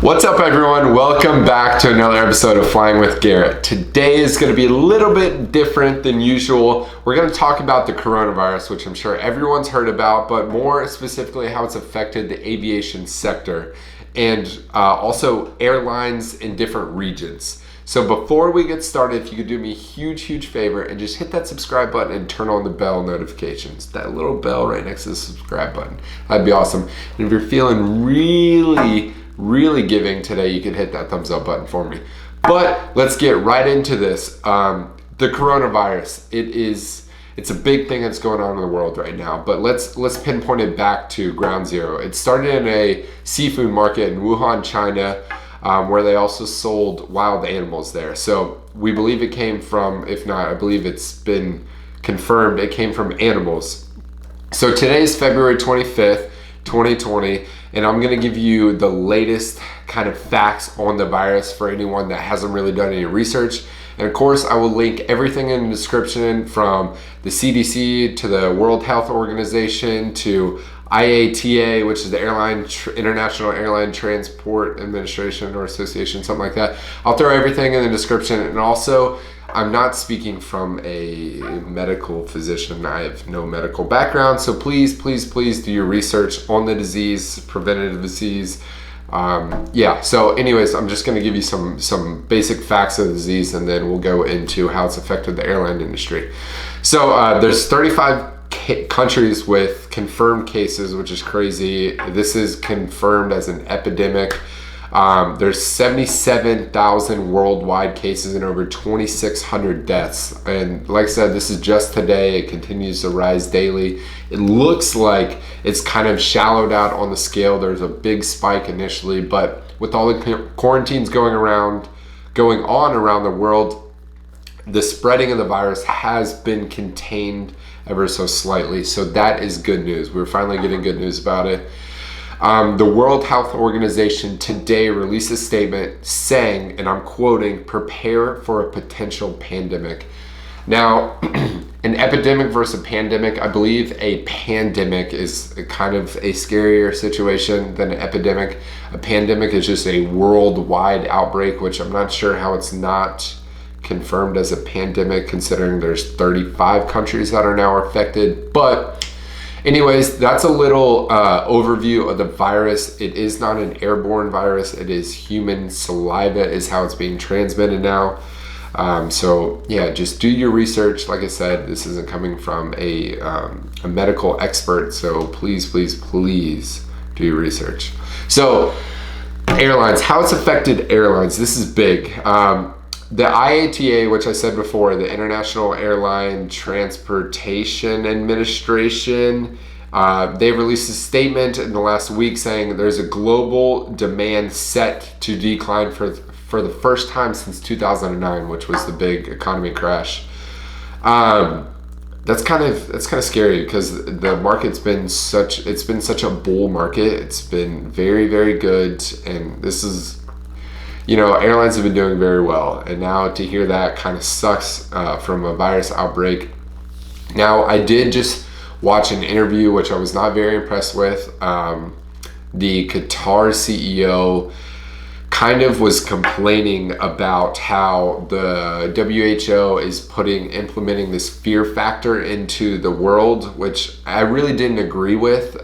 What's up, everyone? Welcome back to another episode of Flying with Garrett. Today is going to be a little bit different than usual. We're going to talk about the coronavirus, which I'm sure everyone's heard about, but more specifically how it's affected the aviation sector and also airlines in different regions. So before we get started, if you could do me a huge favor and just hit that subscribe button and turn on the bell notifications. That little bell right next to the subscribe button. That'd be awesome. And if you're feeling really giving today, you can hit that thumbs up button for me. But let's get right into this. The coronavirus, it's a big thing that's going on in the world right now, but let's pinpoint it back to ground zero. It started in a seafood market in Wuhan, China, where they also sold wild animals there. So we believe it came from, if not, I believe it's been confirmed, it came from animals. So today is February 25th, 2020, and I'm going to give you the latest kind of facts on the virus for anyone that hasn't really done any research. And of course, I will link everything in the description, from the CDC to the World Health Organization to IATA, which is the International Airline Transport Administration or Association, something like that. I'll throw everything in the description. And also, I'm not speaking from a medical physician. I have no medical background. So please do your research on the disease, preventative disease. So anyways, I'm just going to give you some basic facts of the disease, and then we'll go into how it's affected the airline industry. So there's 35 countries with confirmed cases, which is crazy. This is confirmed as an epidemic. There's 77,000 worldwide cases and over 2,600 deaths. And like I said, this is just today. It continues to rise daily. It looks like it's kind of shallowed out on the scale. There's a big spike initially, but with all the quarantines going on around the world, the spreading of the virus has been contained ever so slightly. So that is good news. We're finally getting good news about it. The World Health Organization today released a statement saying, and I'm quoting, "Prepare for a potential pandemic." Now, an epidemic versus a pandemic, I believe a pandemic is kind of a scarier situation than an epidemic. A pandemic is just a worldwide outbreak, which I'm not sure how it's not confirmed as a pandemic, considering there's 35 countries that are now affected. But anyways, that's a little overview of the virus. It is not an airborne virus. It is human saliva is how it's being transmitted now. So yeah, just do your research. Like I said, this isn't coming from a medical expert. So please do your research. So airlines, how it's affected airlines. This is big. The IATA, which I said before, the International Airline Transportation Administration, they released a statement in the last week saying there's a global demand set to decline for the first time since 2009, which was the big economy crash. That's kind of scary because the market's been such a bull market. It's been very good, and this is, airlines have been doing very well, and now to hear that kind of sucks from a virus outbreak. Now, I did just watch an interview, which I was not very impressed with. The Qatar CEO kind of was complaining about how the WHO is implementing this fear factor into the world, which I really didn't agree with.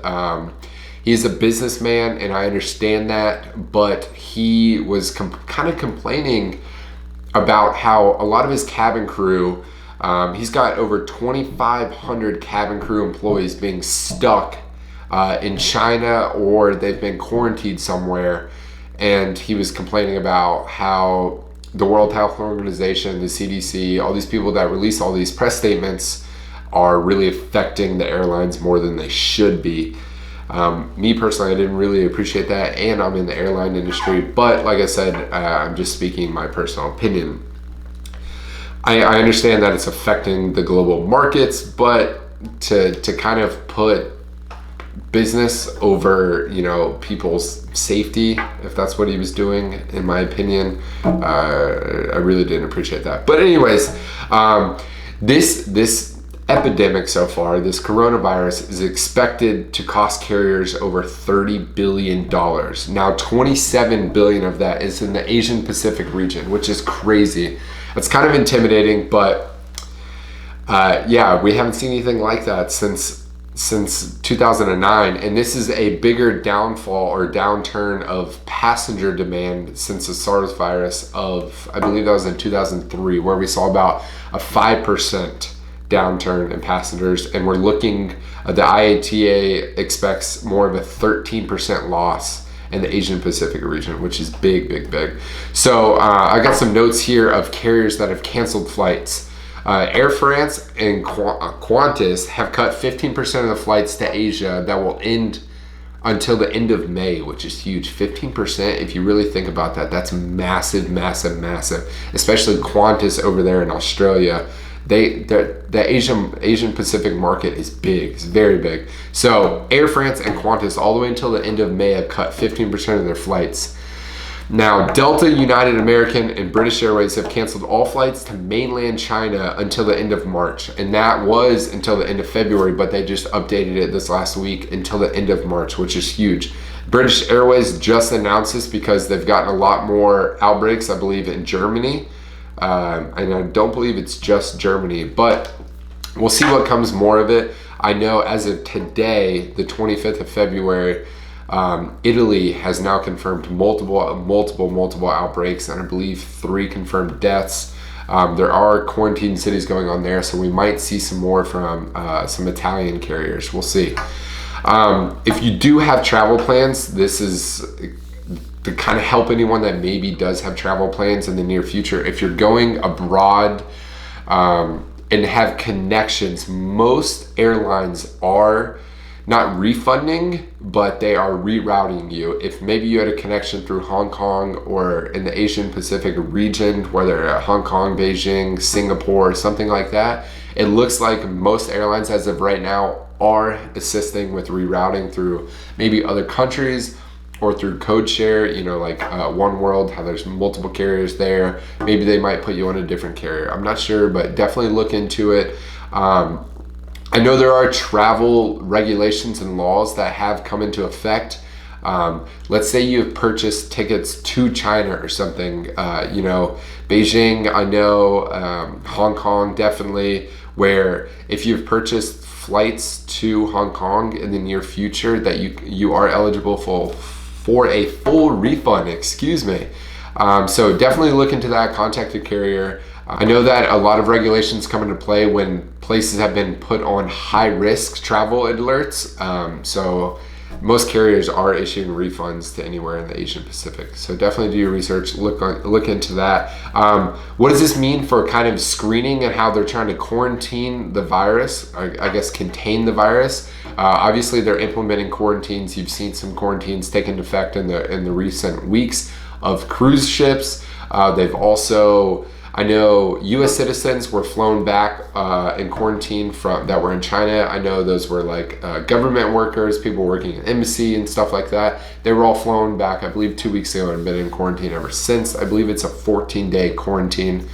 He's a businessman, and I understand that, but he was kind of complaining about how a lot of his cabin crew, he's got over 2,500 cabin crew employees being stuck in China, or they've been quarantined somewhere. And he was complaining about how the World Health Organization, the CDC, all these people that release all these press statements are really affecting the airlines more than they should be. Me personally, I didn't really appreciate that, and I'm in the airline industry, but like I said, I'm just speaking my personal opinion. I understand that it's affecting the global markets, but to kind of put business over, people's safety, if that's what he was doing, in my opinion, I really didn't appreciate that. But anyways, this epidemic so far, this coronavirus, is expected to cost carriers over $30 billion. Now, 27 billion of that is in the Asian Pacific region, which is crazy. It's kind of intimidating, but yeah, we haven't seen anything like that since 2009, and this is a bigger downfall or downturn of passenger demand since the SARS virus of, I believe that was in 2003, where we saw about a 5% downturn in passengers, and we're looking, the IATA expects more of a 13% loss in the Asian Pacific region, which is big. So I got some notes here of carriers that have canceled flights. Air France and Qantas have cut 15% of the flights to Asia that will end until the end of May, which is huge. 15%, if you really think about that, that's massive. Especially Qantas over there in Australia. The Asian Pacific market is big. It's very big. So Air France and Qantas all the way until the end of May have cut 15% of their flights. Now, Delta, United, American, and British Airways have canceled all flights to mainland China until the end of March. And that was until the end of February, but they just updated it this last week until the end of March, which is huge. British Airways just announced this because they've gotten a lot more outbreaks, I believe, in Germany. And I don't believe it's just Germany, but we'll see what comes more of it. I know as of today, the 25th of February, Italy has now confirmed multiple outbreaks, and I believe 3 confirmed deaths. There are quarantine cities going on there, so we might see some more from some Italian carriers. We'll see. If you do have travel plans, this is to kind of help anyone that maybe does have travel plans in the near future. If you're going abroad and have connections, most airlines are not refunding, but they are rerouting you. If maybe you had a connection through Hong Kong or in the Asian Pacific region, whether at Hong Kong, Beijing, Singapore, something like that, it looks like most airlines as of right now are assisting with rerouting through maybe other countries or through code share, like One World, how there's multiple carriers there. Maybe they might put you on a different carrier. I'm not sure, but definitely look into it. I know there are travel regulations and laws that have come into effect. Let's say you've purchased tickets to China or something, Beijing, I know, Hong Kong, definitely, where if you've purchased flights to Hong Kong in the near future, that you are eligible for a full refund, so definitely look into that, contact a carrier. I know that a lot of regulations come into play when places have been put on high risk travel alerts. So most carriers are issuing refunds to anywhere in the Asian Pacific. So definitely do your research, look into that. What does this mean for kind of screening and how they're trying to quarantine the virus, I guess contain the virus? Obviously they're implementing quarantines. You've seen some quarantines take into effect in the recent weeks of cruise ships. They've also, I know US citizens were flown back in quarantine that were in China. I know those were like government workers, people working in embassy and stuff like that. They were all flown back, I believe 2 weeks ago, and been in quarantine ever since. I believe it's a 14-day quarantine.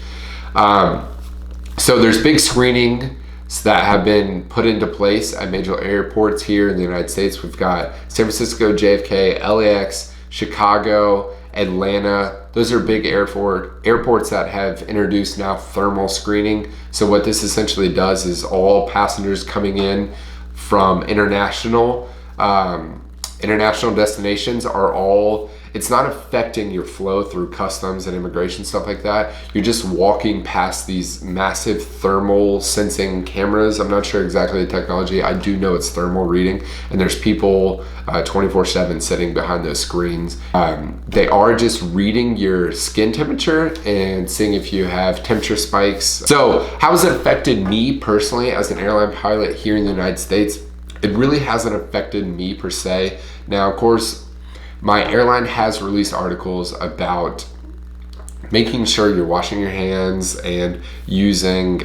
So there's big screenings that have been put into place at major airports here in the United States. We've got San Francisco, JFK, LAX, Chicago, Atlanta. Those are big airports that have introduced now thermal screening. So what this essentially does is all passengers coming in from international destinations are all, it's not affecting your flow through customs and immigration, stuff like that. You're just walking past these massive thermal sensing cameras. I'm not sure exactly the technology. I do know it's thermal reading, and there's people 24/7 sitting behind those screens. They are just reading your skin temperature and seeing if you have temperature spikes. So how has it affected me personally as an airline pilot here in the United States? It really hasn't affected me per se. Now, of course, my airline has released articles about making sure you're washing your hands and using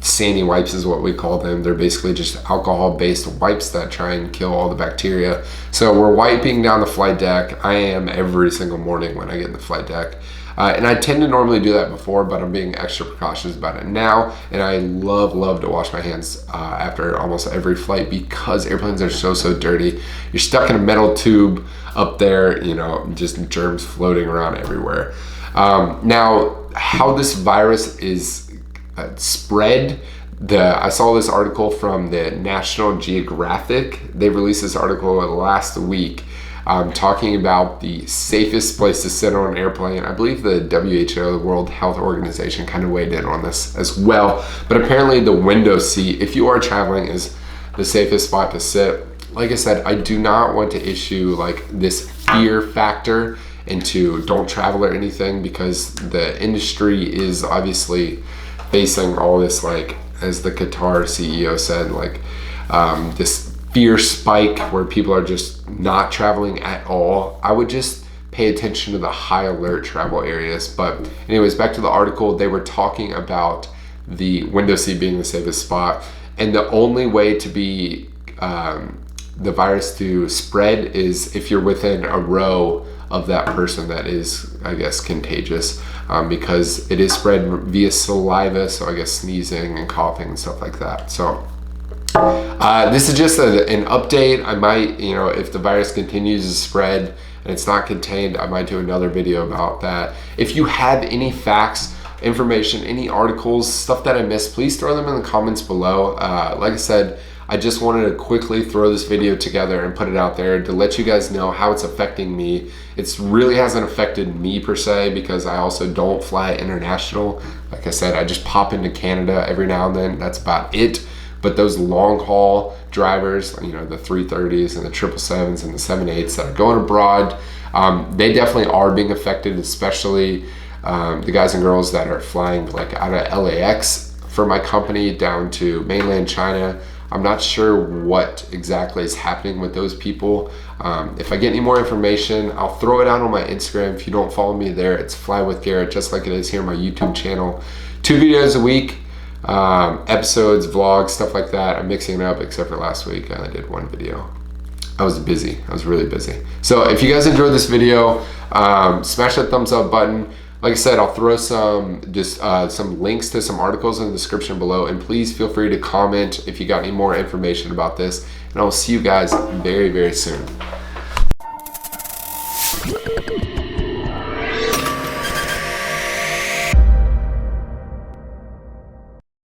sandy wipes is what we call them. They're basically just alcohol-based wipes that try and kill all the bacteria. So we're wiping down the flight deck. I am every single morning when I get in the flight deck. And I tend to normally do that before, but I'm being extra precautious about it now. And I love to wash my hands after almost every flight because airplanes are so dirty. You're stuck in a metal tube up there, you know, just germs floating around everywhere. Now, how this virus is spread, I saw this article from the National Geographic. They released this article last week talking about the safest place to sit on an airplane. I believe the WHO, the World Health Organization, kind of weighed in on this as well. But apparently the window seat, if you are traveling, is the safest spot to sit. Like I said, I do not want to issue like this fear factor into don't travel or anything, because the industry is obviously facing all this, like as the Qatar CEO said, like this fear spike where people are just not traveling at all. I would just pay attention to the high alert travel areas. But anyways, back to the article, they were talking about the window seat being the safest spot, and the only way to be the virus to spread is if you're within a row of that person that is, I guess, contagious, because it is spread via saliva, so I guess sneezing and coughing and stuff like that. So this is just an update. I might, you know, if the virus continues to spread and it's not contained, I might do another video about that. If you have any facts, information, any articles, stuff that I missed, please throw them in the comments below. Like I said, I just wanted to quickly throw this video together and put it out there to let you guys know how it's affecting me. It really hasn't affected me per se, because I also don't fly international. Like I said, I just pop into Canada every now and then. That's about it. But those long haul drivers, you know, the 330s and the 777s and the 78s that are going abroad, they definitely are being affected, especially the guys and girls that are flying like out of LAX for my company down to mainland China. I'm not sure what exactly is happening with those people. If I get any more information, I'll throw it out on my Instagram. If you don't follow me there, it's FlyWithGarrett, just like it is here on my YouTube channel. 2 videos a week, episodes, vlogs, stuff like that. I'm mixing it up, except for last week I only did 1 video. I was busy. I was really busy. So if you guys enjoyed this video, smash that thumbs up button. Like I said, I'll throw some links to some articles in the description below, and please feel free to comment if you got any more information about this, and I'll see you guys very soon.